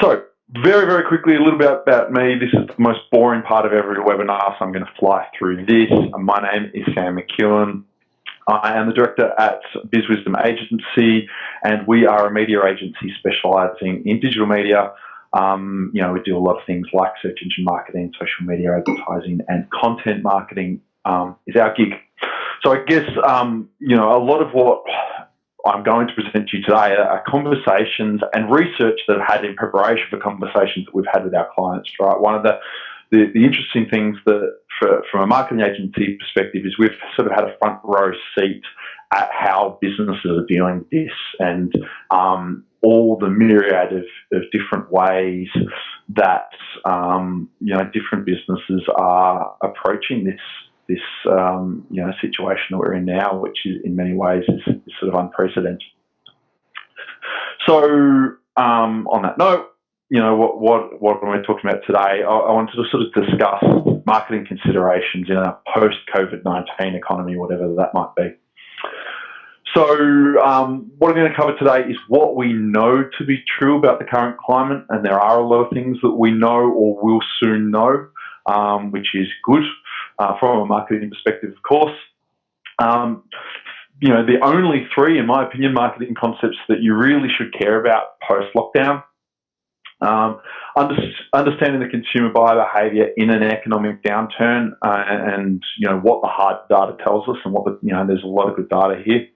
So, very, very quickly, a little bit about me. This is the most boring part of every webinar, so I'm going to fly through this. My name is Sam McEwin. I am the director at BizWisdom Agency, and we are a media agency specialising in digital media. We do a lot of things like search engine marketing, social media advertising, and content marketing is our gig. So I guess, a lot of what I'm going to present to you today are conversations and research that I've had in preparation for conversations that we've had with our clients, right? One of the interesting things that from a marketing agency perspective is we've sort of had a front row seat at how businesses are dealing with this and all the myriad of different ways that, different businesses are approaching this situation that we're in now, which is in many ways is sort of unprecedented. So on that note, what we're talking about today, I wanted to sort of discuss marketing considerations in a post-COVID-19 economy, whatever that might be. So what I'm going to cover today is what we know to be true about the current climate, and there are a lot of things that we know or will soon know, which is good from a marketing perspective, of course. The only three, in my opinion, marketing concepts that you really should care about post-lockdown. Understanding the consumer buyer behaviour in an economic downturn, and what the hard data tells us, and there's a lot of good data here.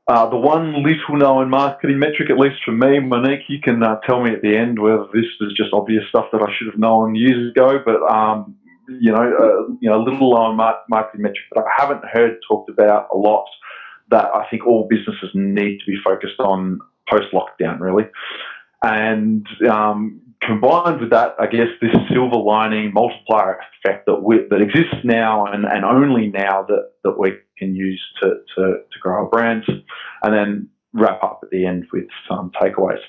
The one little known marketing metric, at least for me, Monique, you can tell me at the end whether this was just obvious stuff that I should have known years ago, but a little known marketing metric that I haven't heard talked about a lot, that I think all businesses need to be focused on post-lockdown, really. And combined with that, I guess this silver lining multiplier effect that exists now and only now that we can use to grow our brands, and then wrap up at the end with some takeaways.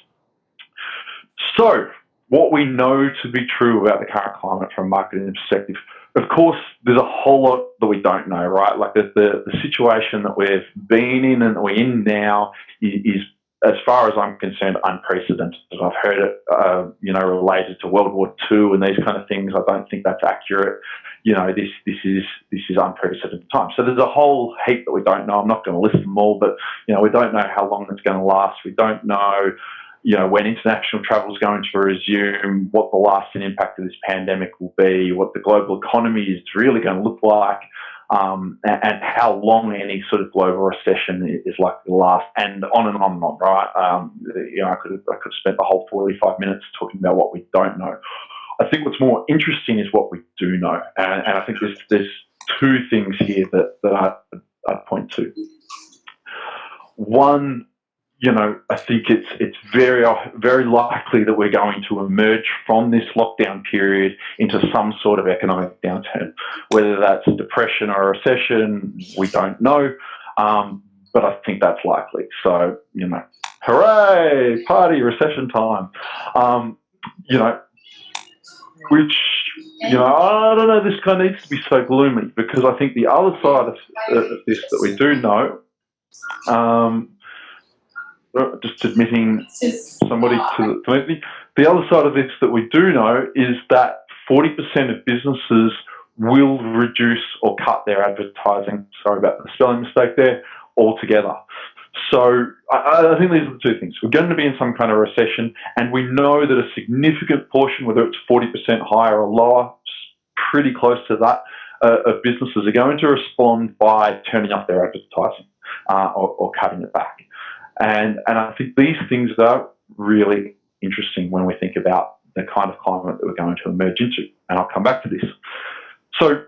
So, what we know to be true about the current climate from a marketing perspective, of course, there's a whole lot that we don't know, right? Like the situation that we've been in and we're in now is, as far as I'm concerned, unprecedented. I've heard it, related to World War II and these kind of things. I don't think that's accurate. This is unprecedented time. So there's a whole heap that we don't know. I'm not going to list them all, but we don't know how long it's going to last. We don't know, when international travel is going to resume, what the lasting impact of this pandemic will be, what the global economy is really going to look like. And how long any sort of global recession is likely to last, and on and on and on, right? I could have spent the whole 45 minutes talking about what we don't know. I think what's more interesting is what we do know, and I think there's two things here that I'd point to. One, I think it's very, very likely that we're going to emerge from this lockdown period into some sort of economic downturn. Whether that's a depression or a recession, we don't know, but I think that's likely. So, hooray, party, recession time. Which, I don't know, this kind of needs to be so gloomy, because I think the other side of this that we do know, just admitting somebody to me. The other side of this that we do know is that 40% of businesses will reduce or cut their advertising. Sorry about the spelling mistake there, altogether. So I think these are the two things. We're going to be in some kind of recession, and we know that a significant portion, whether it's 40% higher or lower, pretty close to that, of businesses are going to respond by turning off their advertising or cutting it back. And I think these things are really interesting when we think about the kind of climate that we're going to emerge into. And I'll come back to this. So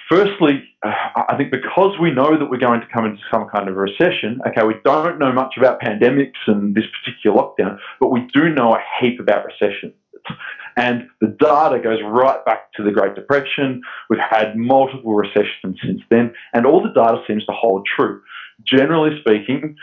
firstly, I think because we know that we're going to come into some kind of recession, okay, we don't know much about pandemics and this particular lockdown, but we do know a heap about recession. And the data goes right back to the Great Depression. We've had multiple recessions since then, and all the data seems to hold true. Generally speaking,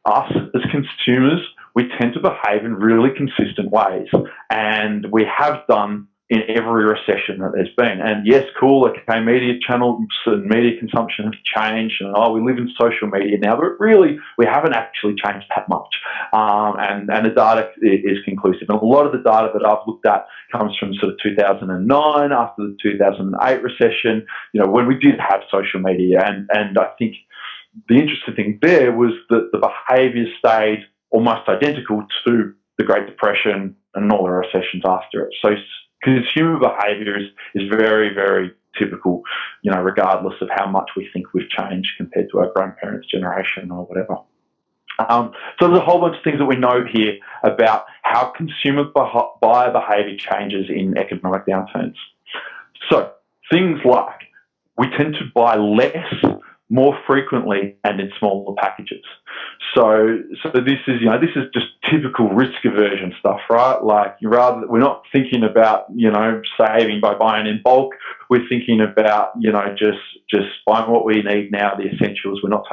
us as consumers, we tend to behave in really consistent ways, and we have done in every recession that there's been. And yes, cool, okay, media channels and media consumption have changed, and we live in social media now, but really we haven't actually changed that much. And the data is conclusive. And a lot of the data that I've looked at comes from sort of 2009, after the 2008 recession, when we did have social media. And I think the interesting thing there was that the behaviours stayed almost identical to the Great Depression and all the recessions after it. So consumer behaviour is very, very typical, regardless of how much we think we've changed compared to our grandparents' generation or whatever. So there's a whole bunch of things that we know here about how consumer buyer behaviour changes in economic downturns. So things like we tend to buy less, more frequently, and in smaller packages. So this is just typical risk aversion stuff, right? Like we're not thinking about saving by buying in bulk. We're thinking about just buying what we need now, the essentials. We're not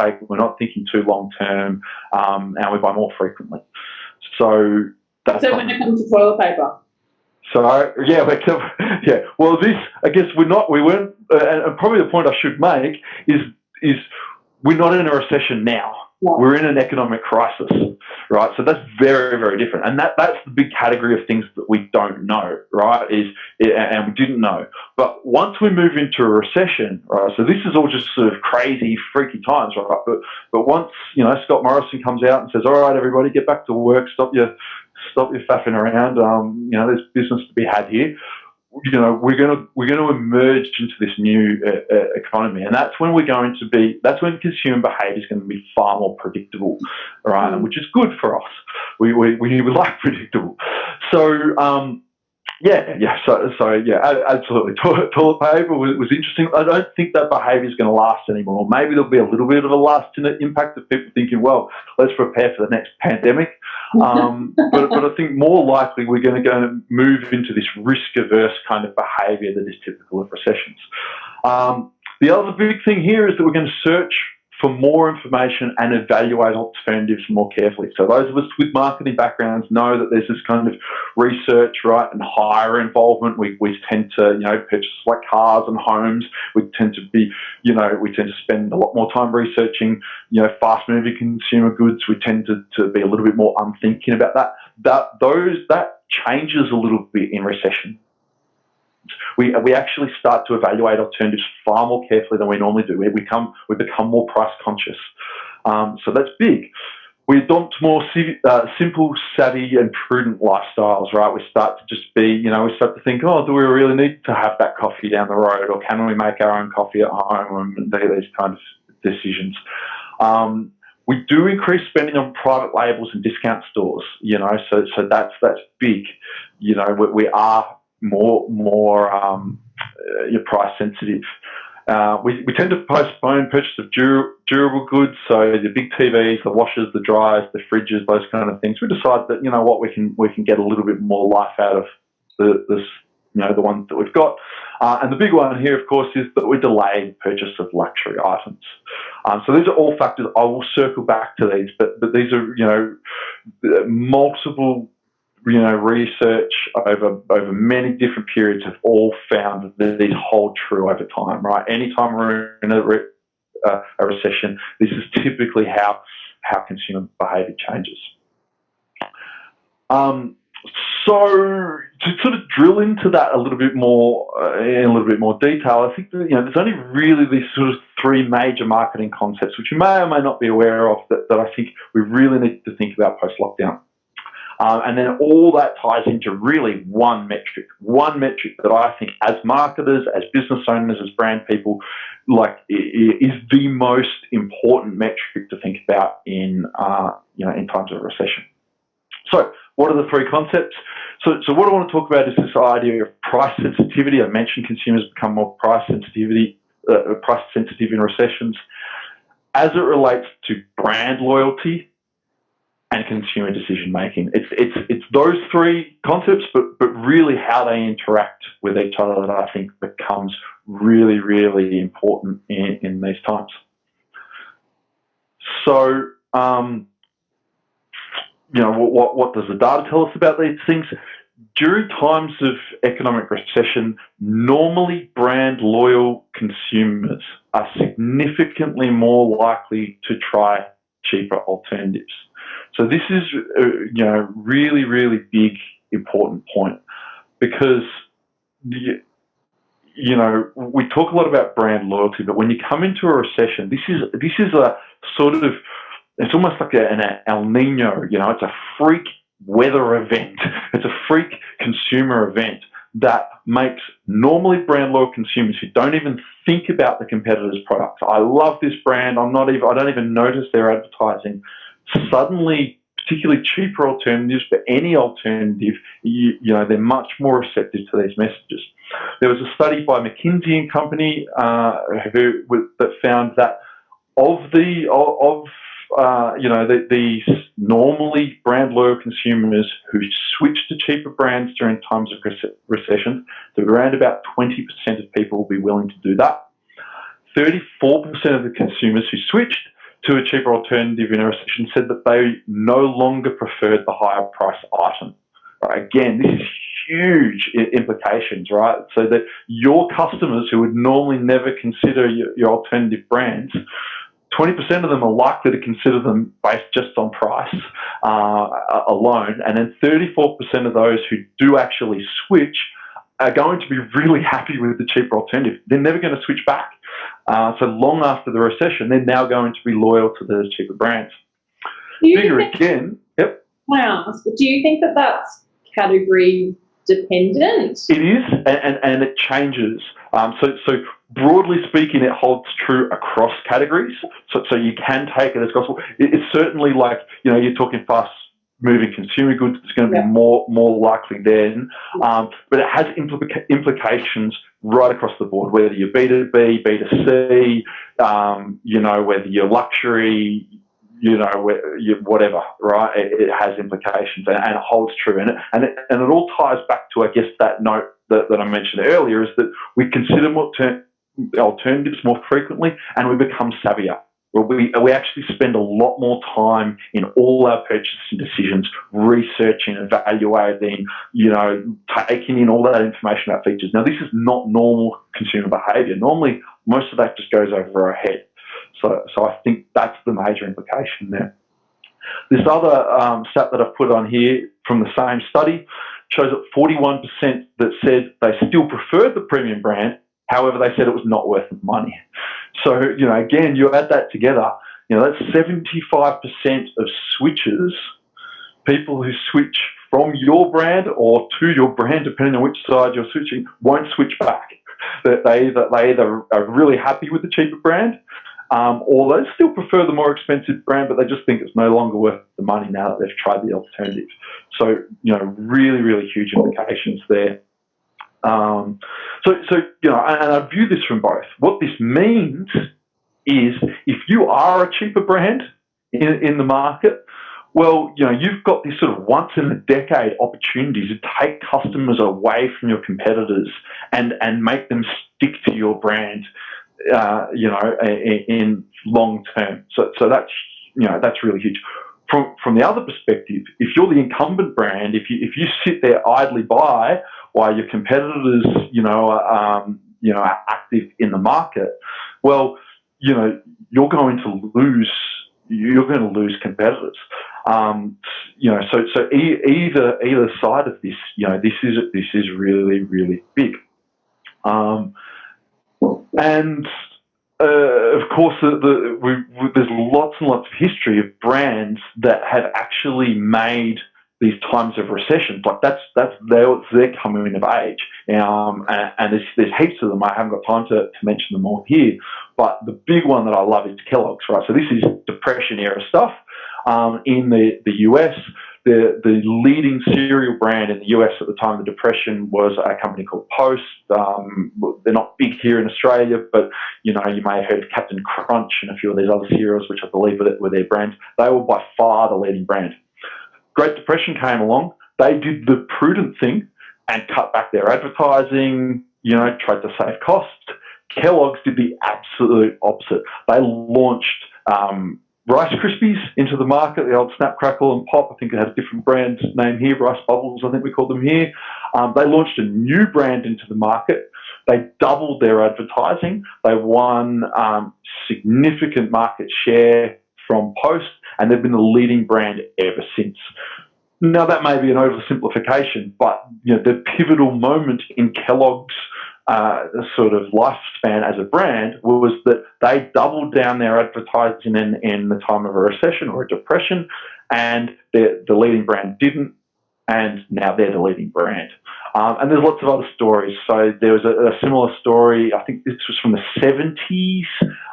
thinking too long term, and we buy more frequently. So that's when it comes to toilet paper. So yeah. Well, I guess we weren't, and probably the point I should make is we're not in a recession now. Yeah. We're in an economic crisis, right? So that's very, very different. And that's the big category of things that we don't know, right? And we didn't know. But once we move into a recession, right? So this is all just sort of crazy, freaky times, right? But once, Scott Morrison comes out and says, all right, everybody, get back to work, stop your faffing around. There's business to be had here. We're going to emerge into this new economy, and that's when that's when consumer behaviour is going to be far more predictable, right? Which is good for us. We like predictable. So absolutely. Toilet paper was interesting. I don't think that behaviour is going to last anymore. Maybe there'll be a little bit of a lasting impact of people thinking, well, let's prepare for the next pandemic. But I think more likely we're going to go move into this risk-averse kind of behaviour that is typical of recessions. The other big thing here is that we're going to search for more information and evaluate alternatives more carefully. So those of us with marketing backgrounds know that there's this kind of research, right, and higher involvement. We tend to, purchase like cars and homes. We tend to spend a lot more time researching, fast-moving consumer goods. We tend to be a little bit more unthinking about that. That changes a little bit in recession. We actually start to evaluate alternatives far more carefully than we normally do. We become more price conscious. So that's big. We adopt more simple, savvy, and prudent lifestyles, right? We start to just we start to think, do we really need to have that coffee down the road, or can we make our own coffee at home, and these kind of decisions. We do increase spending on private labels and discount stores, so that's big. We are more price sensitive. We tend to postpone purchase of durable goods, so the big TVs, the washers, the dryers, the fridges, those kind of things. We decide that we can get a little bit more life out of the ones that we've got. And the big one here, of course, is that we delay purchase of luxury items. So these are all factors. I will circle back to these, but these are multiple. Research over many different periods have all found that these hold true over time, right? Anytime we're in a recession, this is typically how consumer behaviour changes. So to sort of drill into that a little bit more in a little bit more detail, I think that, there's only really these sort of three major marketing concepts, which you may or may not be aware of, that I think we really need to think about post-lockdown. And then all that ties into really one metric that I think as marketers, as business owners, as brand people, is the most important metric to think about in times of recession. So what are the three concepts? So what I want to talk about is this idea of price sensitivity. I mentioned consumers become more price sensitive in recessions. As it relates to brand loyalty and consumer decision making, it's those three concepts, but really how they interact with each other that I think becomes really, really important in these times. So, what does the data tell us about these things? during times of economic recession, normally brand loyal consumers are significantly more likely to try cheaper alternatives. So this is, really, really big, important point, because we talk a lot about brand loyalty, but when you come into a recession, this is a sort of, it's almost like an El Nino. It's a freak weather event. It's a freak consumer event that makes normally brand loyal consumers who don't even think about the competitors' products. I love this brand. I don't even notice their advertising. Suddenly, particularly cheaper alternatives, but any alternative, they're much more receptive to these messages. There was a study by McKinsey and Company that found that these normally brand loyal consumers who switch to cheaper brands during times of recession, so around about 20% of people will be willing to do that. 34% of the consumers who switched to a cheaper alternative in a recession said that they no longer preferred the higher price item. Right? Again, this is huge implications, right? So that your customers who would normally never consider your alternative brands, 20% of them are likely to consider them based just on price alone, and then 34% of those who do actually switch are going to be really happy with the cheaper alternative. They're never going to switch back. So long after the recession, they're now going to be loyal to those cheaper brands. Bigger again, yep. Can I ask, do you think that that's category dependent? It is, and it changes. So broadly speaking, it holds true across categories. So you can take it as gospel. It's certainly like, you're talking fast-moving consumer goods. It's going to be more likely then. But it has implications right across the board, whether you're B2B, B2C, whether you're luxury, whatever, right? It has implications and it holds true. And it all ties back to, I guess, that note that I mentioned earlier, is that we consider alternatives more frequently and we become savvier. We actually spend a lot more time in all our purchasing decisions, researching, evaluating, taking in all that information about features. Now, this is not normal consumer behaviour. Normally, most of that just goes over our head. So I think that's the major implication there. This other stat that I've put on here from the same study shows that 41% that said they still preferred the premium brand, however, they said it was not worth the money. So, again, you add that together, that's 75% of switchers, people who switch from your brand or to your brand, depending on which side you're switching, won't switch back. They either are really happy with the cheaper brand, or they still prefer the more expensive brand, but they just think it's no longer worth the money now that they've tried the alternative. So, really, really huge implications there. And I view this from both. What this means is if you are a cheaper brand in the market, well, you've got this sort of once in a decade opportunity to take customers away from your competitors and make them stick to your brand, in long term. So that's really huge. From the other perspective, if you're the incumbent brand, if you sit there idly by while your competitors, are active in the market, well, you're going to lose competitors. So either side of this, this is really, really big. And of course, there's lots and lots of history of brands that have actually made these times of recession. Like that's their coming of age. And there's heaps of them. I haven't got time to mention them all here. But the big one that I love is Kellogg's, right? So this is Depression era stuff. In the US, the leading cereal brand in the US at the time of the Depression was a company called Post. They're not big here in Australia, but you may have heard of Captain Crunch and a few of these other cereals, which I believe were their brands. They were by far the leading brand. Great Depression came along. They did the prudent thing and cut back their advertising, tried to save costs. Kellogg's did the absolute opposite. They launched Rice Krispies into the market, the old Snap, Crackle and Pop. I think it had a different brand name here, Rice Bubbles, I think we call them here. They launched a new brand into the market. They doubled their advertising. They won significant market share from Post, and they've been the leading brand ever since. Now, that may be an oversimplification, but the pivotal moment in Kellogg's sort of lifespan as a brand was that they doubled down their advertising in the time of a recession or a depression, and the leading brand didn't, and now they're the leading brand. And there's lots of other stories. So there was a similar story, I think this was from the 70s,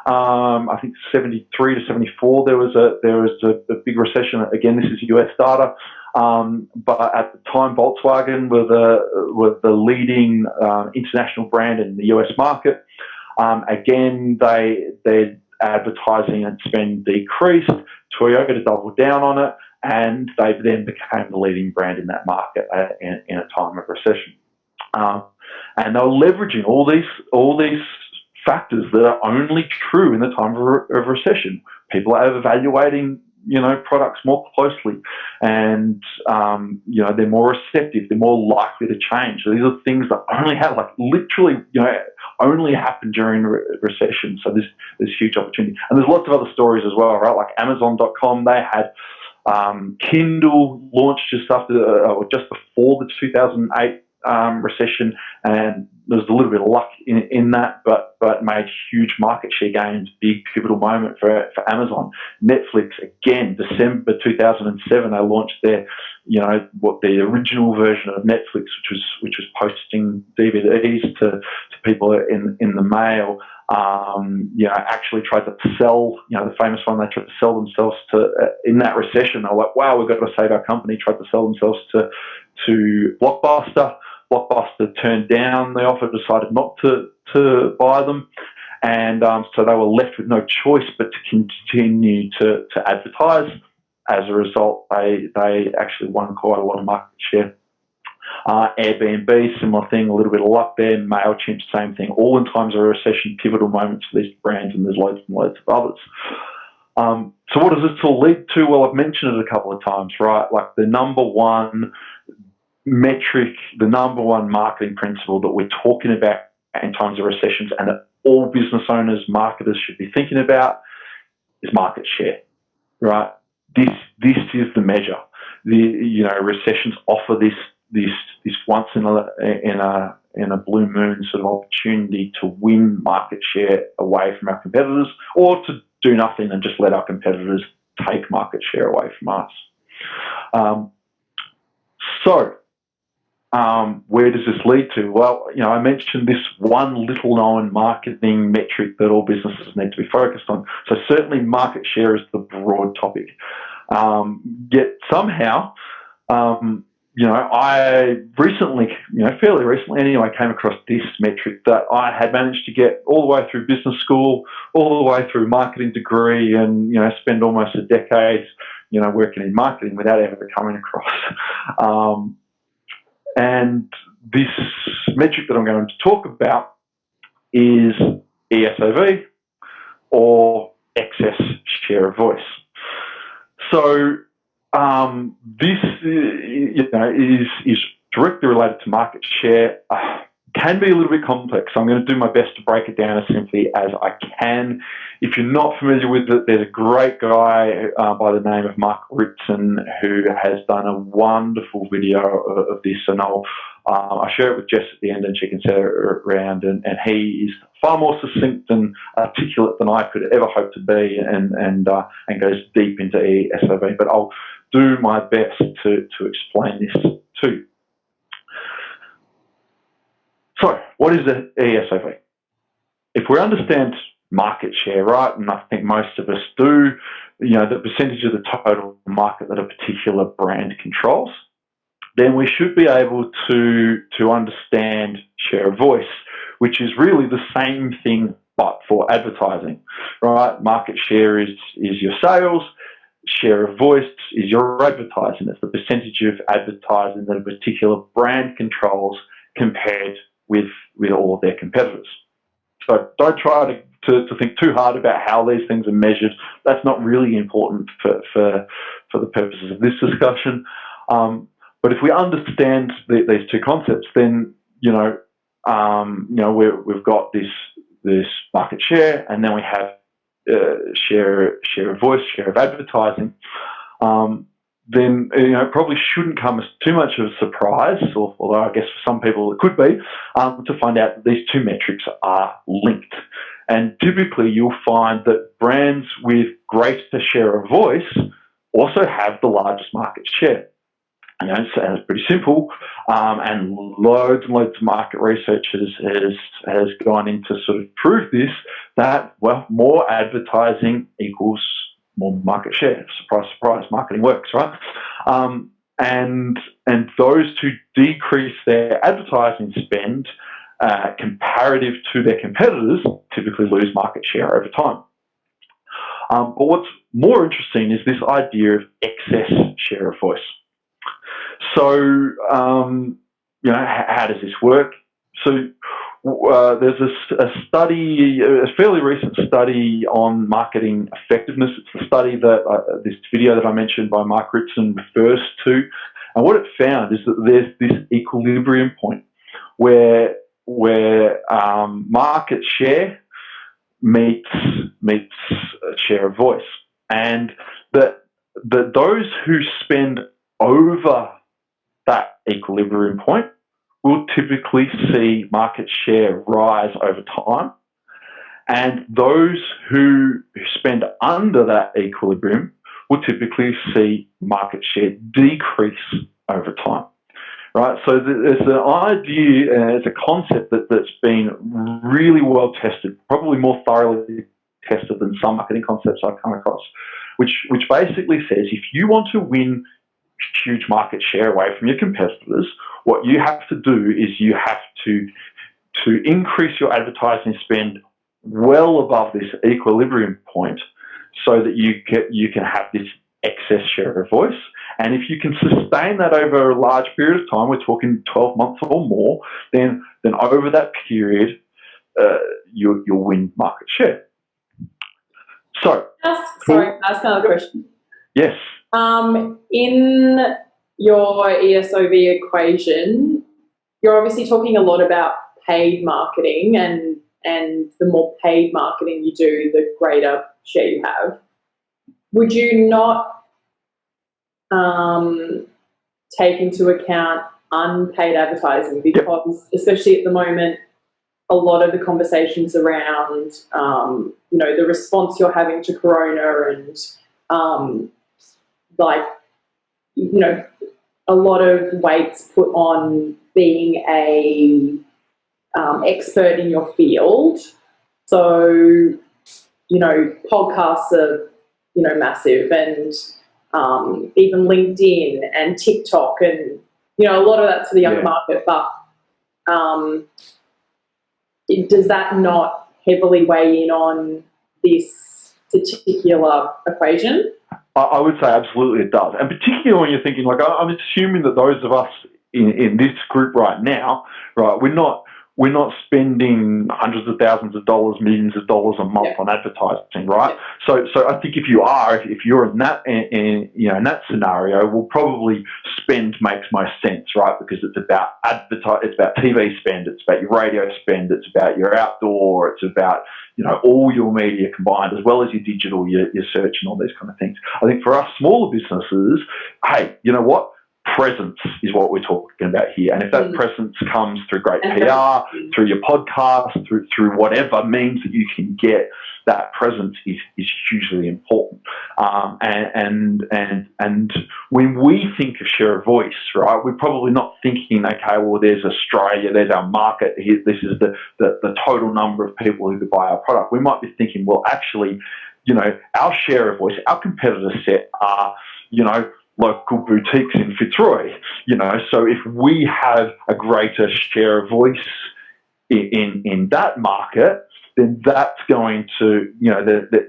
I think 73 to 74, there was a big recession. Again, this is US data. But at the time, Volkswagen were the leading international brand in the US market. Again, their advertising and spend decreased. Toyota doubled down on it, and they then became the leading brand in that market in a time of recession. And they were leveraging all these factors that are only true in the time of recession. People are evaluating products more closely, and they're more receptive, they're more likely to change. So these are things that only have only happen during recession. So there's huge opportunity, and there's lots of other stories as well, right? Like Amazon.com, they had Kindle launched just before the 2008 recession, and there was a little bit of luck in that, but made huge market share gains, big pivotal moment for Amazon. Netflix, again, December 2007, they launched their, the original version of Netflix, which was posting DVDs to people in the mail. Actually tried to sell, the famous one, they tried to sell themselves to, in that recession, they were like, wow, we've got to save our company, tried to sell themselves to Blockbuster. Blockbuster turned down the offer, decided not to buy them, and so they were left with no choice but to continue to advertise. As a result, they actually won quite a lot of market share. Airbnb, similar thing, a little bit of luck there. MailChimp, same thing. All in times of recession, pivotal moments for these brands, and there's loads and loads of others. So what does this all lead to? Well, I've mentioned it a couple of times, right? Like the number one metric, the number one marketing principle that we're talking about in times of recessions, and that all business owners, marketers should be thinking about, is market share, right? This is the measure. Recessions offer this once in a blue moon sort of opportunity to win market share away from our competitors, or to do nothing and just let our competitors take market share away from us. Where does this lead to? Well, I mentioned this one little known marketing metric that all businesses need to be focused on. So certainly market share is the broad topic. Yet somehow, I recently, fairly recently anyway, came across this metric that I had managed to get all the way through business school, all the way through marketing degree, and, spend almost a decade, working in marketing without ever coming across. And this metric that I'm going to talk about is ESOV, or excess share of voice. So this is directly related to market share. Can be a little bit complex, so I'm going to do my best to break it down as simply as I can. If you're not familiar with it, there's a great guy by the name of Mark Ritson who has done a wonderful video of this, and I'll share it with Jess at the end, and she can share it around. And he is far more succinct and articulate than I could ever hope to be, and goes deep into ESOV. But I'll do my best to explain this too. So, what is the ESOV? If we understand market share, right, and I think most of us do, the percentage of the total market that a particular brand controls, then we should be able to understand share of voice, which is really the same thing but for advertising, right? Market share is your sales, share of voice is your advertising. It's the percentage of advertising that a particular brand controls compared with all of their competitors. So don't try to to think too hard about how these things are measured. That's not really important for the purposes of this discussion. But if we understand these two concepts, then we've got this market share, and then we have share of voice, share of advertising. Then it probably shouldn't come as too much of a surprise, although I guess for some people it could be, to find out that these two metrics are linked. And typically you'll find that brands with greater share of voice also have the largest market share. So it's pretty simple, and loads and loads of market research has gone in to sort of prove this, that, well, more advertising equals more market share. Surprise, surprise, marketing works, right? And those who decrease their advertising spend comparative to their competitors typically lose market share over time. But what's more interesting is this idea of excess share of voice. So, how does this work? So, there's a study, a fairly recent study on marketing effectiveness. It's the study that this video that I mentioned by Mark Ritson refers to. And what it found is that there's this equilibrium point where market share meets share of voice, and that those who spend over that equilibrium point will typically see market share rise over time, and those who spend under that equilibrium will typically see market share decrease over time. Right, so there's an idea, there's a concept that's been really well tested, probably more thoroughly tested than some marketing concepts I've come across, which basically says if you want to win huge market share away from your competitors, what you have to do is you have to increase your advertising spend well above this equilibrium point so that you can have this excess share of voice. And if you can sustain that over a large period of time, we're talking 12 months or more, then over that period, you'll win market share. So, sorry, ask another question. Yes. In your ESOV equation, you're obviously talking a lot about paid marketing, and the more paid marketing you do, the greater share you have. Would you not take into account unpaid advertising? Because especially at the moment, a lot of the conversations around the response you're having to Corona, and a lot of weight's put on being a expert in your field. So podcasts are massive, and even LinkedIn and TikTok, and a lot of that's for the young market. But does that not heavily weigh in on this particular equation? I would say absolutely it does, and particularly when you're thinking, like, I'm assuming that those of us in this group right now, right, we're not spending hundreds of thousands of dollars, millions of dollars a month on advertising, right? So I think if you're in that scenario, well, probably spend makes most sense, right? Because it's about it's about TV spend, it's about your radio spend, it's about your outdoor, it's about all your media combined, as well as your digital, your search, and all these kind of things. I think for us smaller businesses, hey, you know what? Presence is what we're talking about here, and if that presence comes through great PR, through your podcast, through whatever means that you can get, that presence is hugely important. And when we think of share of voice, right, we're probably not thinking, okay, well, there's Australia, there's our market here, this is the total number of people who could buy our product. We might be thinking, well, actually, our share of voice, our competitor set are, local boutiques in Fitzroy, so if we have a greater share of voice in that market, then that's going to,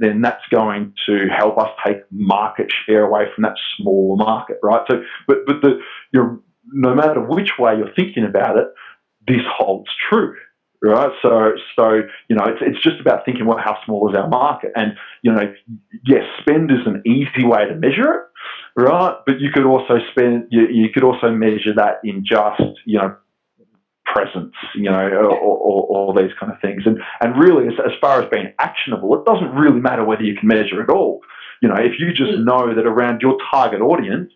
then that's going to help us take market share away from that smaller market, right? So, but no matter which way you're thinking about it, this holds true, right? So it's just about thinking, well, how small is our market? And yes, spend is an easy way to measure it, right? But you could also you could also measure that in just presence, or these kind of things. And really, as far as being actionable, it doesn't really matter whether you can measure it all. If you just know that around your target audience,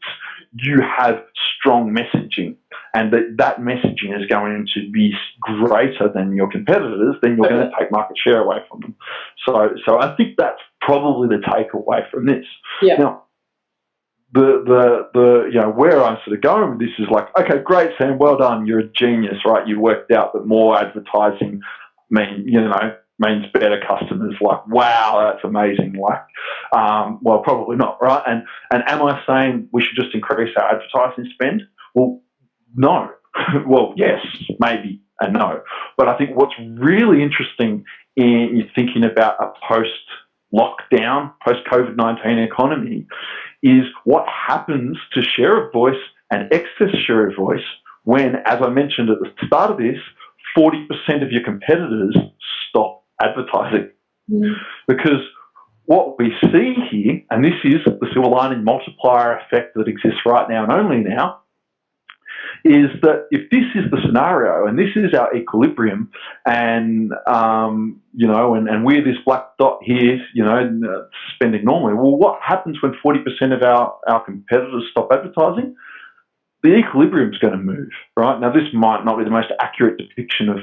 you have strong messaging, and that messaging is going to be greater than your competitors, then you're going to take market share away from them. So I think that's probably the takeaway from this. Yeah. Now, the where I'm sort of going with this is like, okay, great, Sam, well done, you're a genius, right? You worked out that more advertising means better customers. Like, wow, that's amazing. Like, well, probably not, right? And am I saying we should just increase our advertising spend? Well, no. Well, yes, maybe, and no. But I think what's really interesting in thinking about a post-lockdown, post-COVID-19 economy is what happens to share of voice and excess share of voice when, as I mentioned at the start of this, 40% of your competitors stop advertising. Because what we see here, and this is the silver lining multiplier effect that exists right now and only now, is that if this is the scenario and this is our equilibrium, and and we're this black dot here, spending normally, well, what happens when 40% of our competitors stop advertising? The equilibrium is going to move, right? Now, this might not be the most accurate depiction of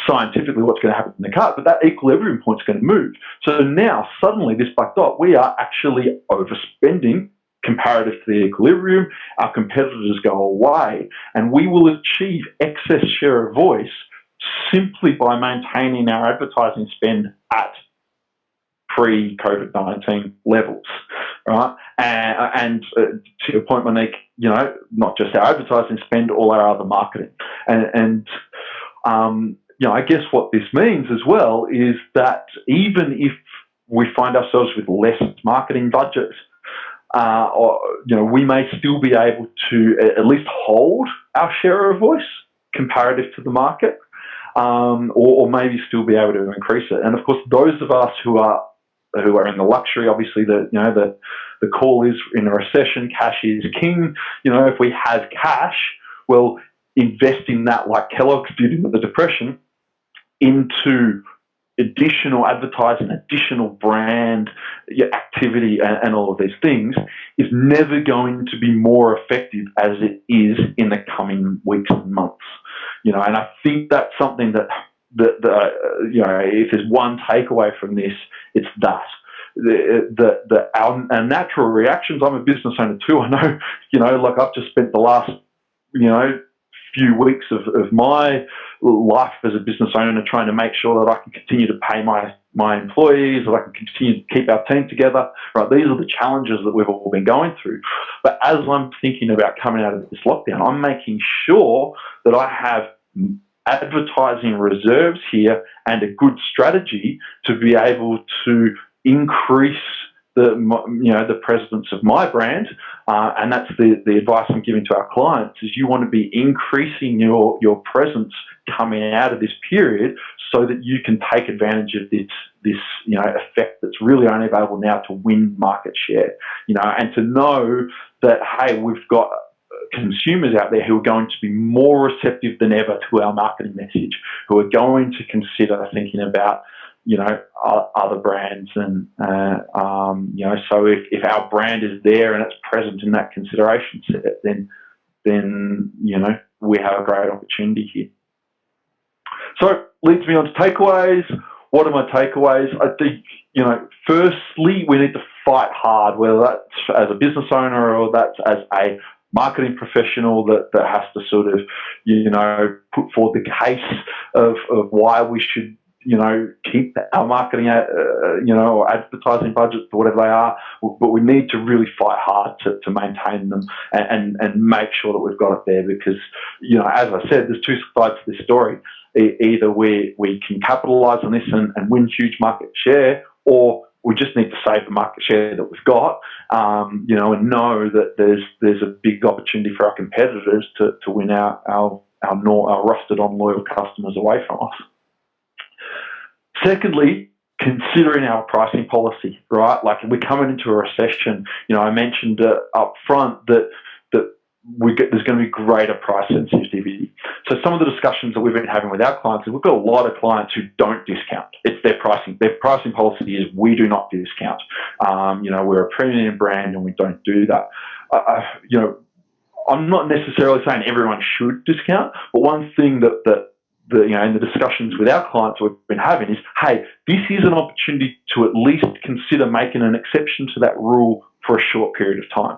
scientifically what's going to happen in the cut, but that equilibrium point is going to move. So now, suddenly, this black dot, we are actually overspending comparative to the equilibrium. Our competitors go away, and we will achieve excess share of voice simply by maintaining our advertising spend at pre-COVID-19 levels, right? And to your point, Monique, not just our advertising spend, all our other marketing. And I guess what this means as well is that even if we find ourselves with less marketing budget, we may still be able to at least hold our share of voice comparative to the market, or maybe still be able to increase it. And of course, those of us who are in the luxury, obviously, the call is in a recession, cash is king. If we have cash, well, investing that like Kellogg's did in the Depression into additional advertising, additional brand activity, and all of these things is never going to be more effective as it is in the coming weeks and months. And I think that's something that if there's one takeaway from this, it's that. Our natural reactions. I'm a business owner too. I know, like I've just spent the last, few weeks of my life as a business owner trying to make sure that I can continue to pay my employees, that I can continue to keep our team together. Right, these are the challenges that we've all been going through. But as I'm thinking about coming out of this lockdown, I'm making sure that I have advertising reserves here and a good strategy to be able to increase the presence of my brand, and that's the advice I'm giving to our clients, is you want to be increasing your presence coming out of this period so that you can take advantage of this effect that's really only available now to win market share, and to know that, hey, we've got consumers out there who are going to be more receptive than ever to our marketing message, who are going to consider thinking about other brands, and so if our brand is there and it's present in that consideration set, then we have a great opportunity here. So leads me on to takeaways. What are my takeaways? I think firstly, we need to fight hard, whether that's as a business owner or that's as a marketing professional that has to sort of put forward the case of why we should keep our marketing, or advertising budgets or whatever they are, but we need to really fight hard to maintain them and make sure that we've got it there, because, as I said, there's two sides to this story. Either we can capitalise on this and win huge market share, or we just need to save the market share that we've got, and know that there's a big opportunity for our competitors to win our rusted on loyal customers away from us. Secondly, considering our pricing policy, right? Like we're coming into a recession. I mentioned up front that there's going to be greater price sensitivity. So some of the discussions that we've been having with our clients is we've got a lot of clients who don't discount. It's their pricing. Their pricing policy is we do not discount. We're a premium brand and we don't do that. I'm not necessarily saying everyone should discount, but one thing that in the discussions with our clients we've been having is, hey, this is an opportunity to at least consider making an exception to that rule for a short period of time.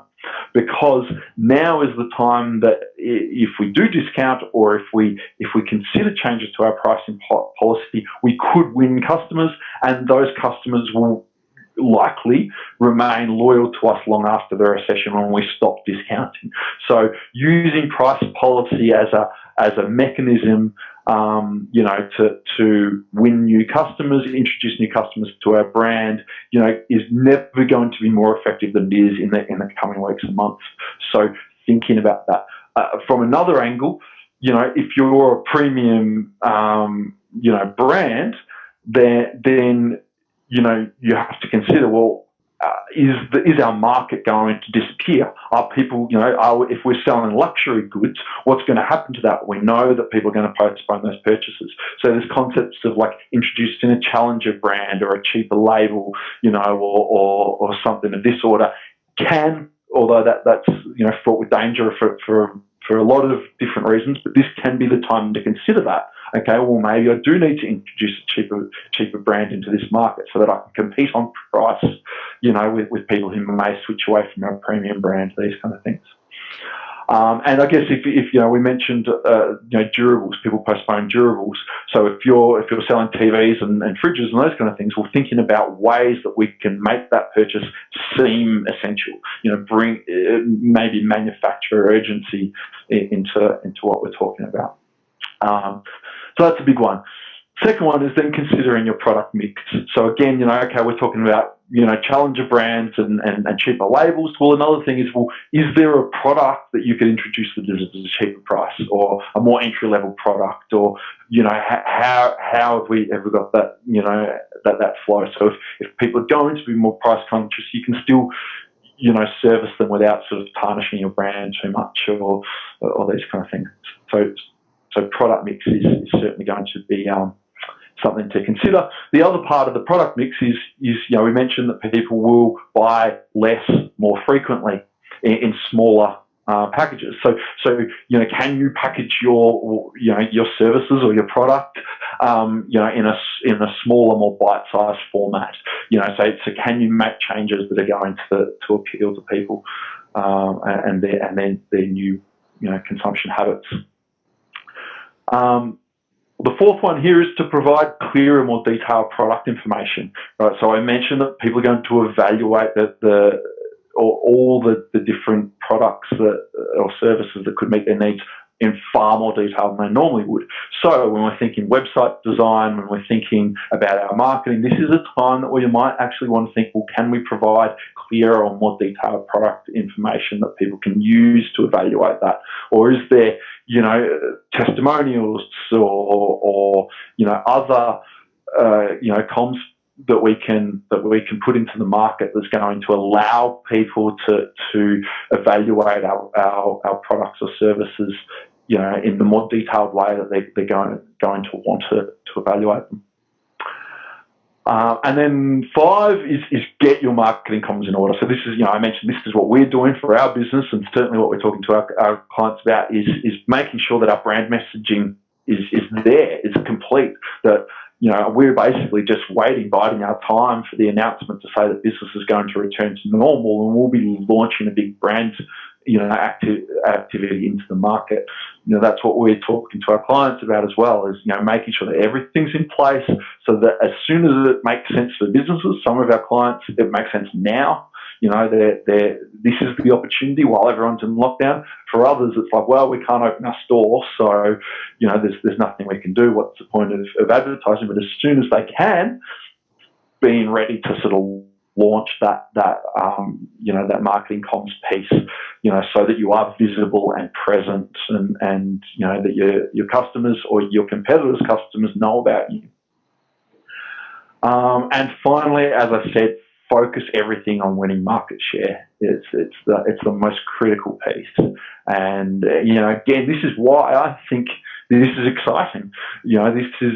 Because now is the time that if we do discount or if we consider changes to our pricing policy, we could win customers, and those customers will likely remain loyal to us long after the recession when we stop discounting. So using price policy as a mechanism, to win new customers, introduce new customers to our brand, is never going to be more effective than it is in the coming weeks and months. So thinking about that. From another angle, if you're a premium, brand, then you have to consider, well, is our market going to disappear? Are people, if we're selling luxury goods, what's going to happen to that? We know that people are going to postpone those purchases. So there's concepts of like introducing a challenger brand or a cheaper label, or something of this order although that's fraught with danger for a lot of different reasons, but this can be the time to consider that. Okay, well, maybe I do need to introduce a cheaper brand into this market so that I can compete on price, with people who may switch away from our premium brand, these kind of things. And I guess if we mentioned durables, people postpone durables. So if you're selling TVs and fridges and those kind of things, we're thinking about ways that we can make that purchase seem essential. Bring maybe manufacturer urgency into what we're talking about. So that's a big one. Second one is then considering your product mix. So again, we're talking about, challenger brands and cheaper labels. Well, another thing is, is there a product that you could introduce that is at a cheaper price or a more entry-level product, or, how have we ever got that, that flow? So if people are going to be more price conscious, you can still, service them without sort of tarnishing your brand too much or these kind of things. So product mix is certainly going to be something to consider. The other part of the product mix is we mentioned that people will buy less more frequently in smaller packages. So can you package your services or your product in a smaller, more bite-sized format? So can you make changes that are going to appeal to people and their new consumption habits? The fourth one here is to provide clearer, more detailed product information. Right. So I mentioned that people are going to evaluate all the different products or services that could meet their needs in far more detail than they normally would. So when we're thinking website design, when we're thinking about our marketing, this is a time that we might actually want to think, well, can we provide clearer or more detailed product information that people can use to evaluate that? Or is there, testimonials or other, comms that we can put into the market that's going to allow people to evaluate our products or services, in the more detailed way that they're going to want to evaluate them. And then 5 is get your marketing comms in order. So this is, I mentioned this is what we're doing for our business, and certainly what we're talking to our clients about is making sure that our brand messaging is there, is complete, that we're basically just biding our time for the announcement to say that business is going to return to normal, and we'll be launching a big brand, activity into the market. That's what we're talking to our clients about as well, is, making sure that everything's in place so that as soon as it makes sense for businesses, some of our clients, it makes sense now. This is the opportunity while everyone's in lockdown. For others, it's like, well, we can't open our store, so, there's nothing we can do. What's the point of advertising? But as soon as they can, being ready to sort of launch that marketing comms piece, so that you are visible and present, and that your customers or your competitors' customers know about you. And finally, as I said, focus everything on winning market share. It's the most critical piece. And again, this is why I think this is exciting. This is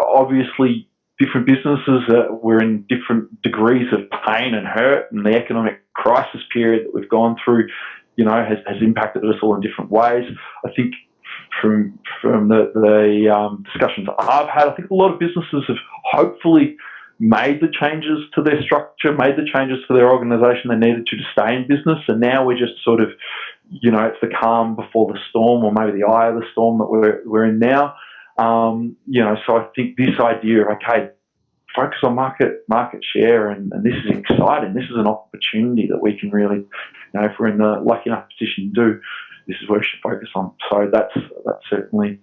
obviously different businesses we're in different degrees of pain and hurt, and the economic crisis period that we've gone through, has impacted us all in different ways. I think from the discussions I've had, I think a lot of businesses have hopefully made the changes to their structure, made the changes to their organisation they needed to stay in business, and now we're just sort of, it's the calm before the storm, or maybe the eye of the storm that we're in now. So I think this idea of, okay, focus on market share, and this is exciting. This is an opportunity that we can really, if we're in the lucky enough position to do, this is where we should focus on. So that's certainly,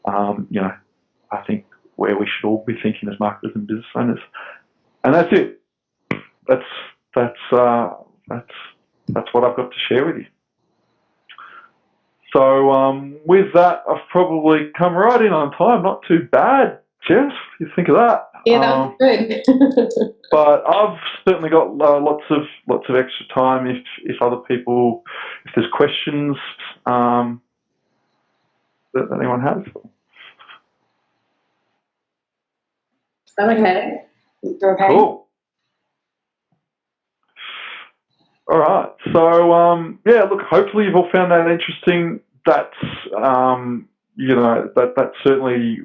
I think where we should all be thinking as marketers and business owners. And that's it. That's what I've got to share with you. So with that, I've probably come right in on time. Not too bad, Jess. What do you think of that? Yeah, that's good. But I've certainly got lots of extra time if other people, if there's questions that anyone has. I'm okay. You're okay? Cool. All right. So, look, hopefully you've all found that interesting. That's, that's certainly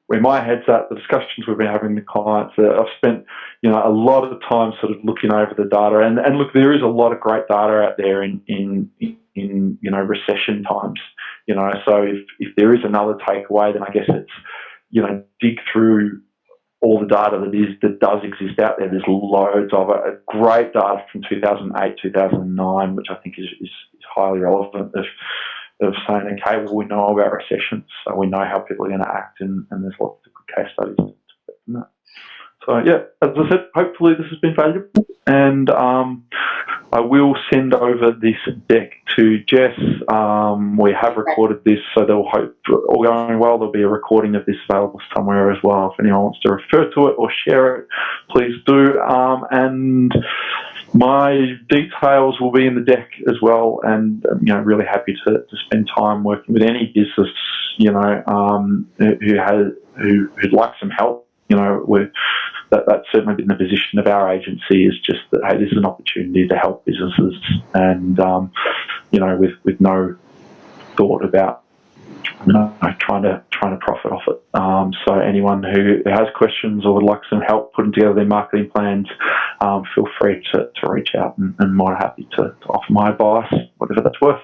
where my head's at, the discussions we've been having with clients. I've spent, a lot of time sort of looking over the data. And look, there is a lot of great data out there in recession times. So if there is another takeaway, then I guess it's, dig through all the data that does exist out there. There's loads of it. Great data from 2008, 2009, which I think is highly relevant of saying, okay, well, we know about recessions, so we know how people are going to act, and there's lots of good case studies to that. So, yeah, as I said, hopefully this has been valuable, and I will send over this deck to Jess. We have recorded this, so all going well, there'll be a recording of this available somewhere as well. If anyone wants to refer to it or share it, please do. And my details will be in the deck as well, and really happy to spend time working with any business who'd like some help. That's certainly been the position of our agency, is just that, hey, this is an opportunity to help businesses, and with no thought about trying to profit off it. So anyone who has questions or would like some help putting together their marketing plans, feel free to reach out, and I'm more happy to offer my advice, whatever that's worth.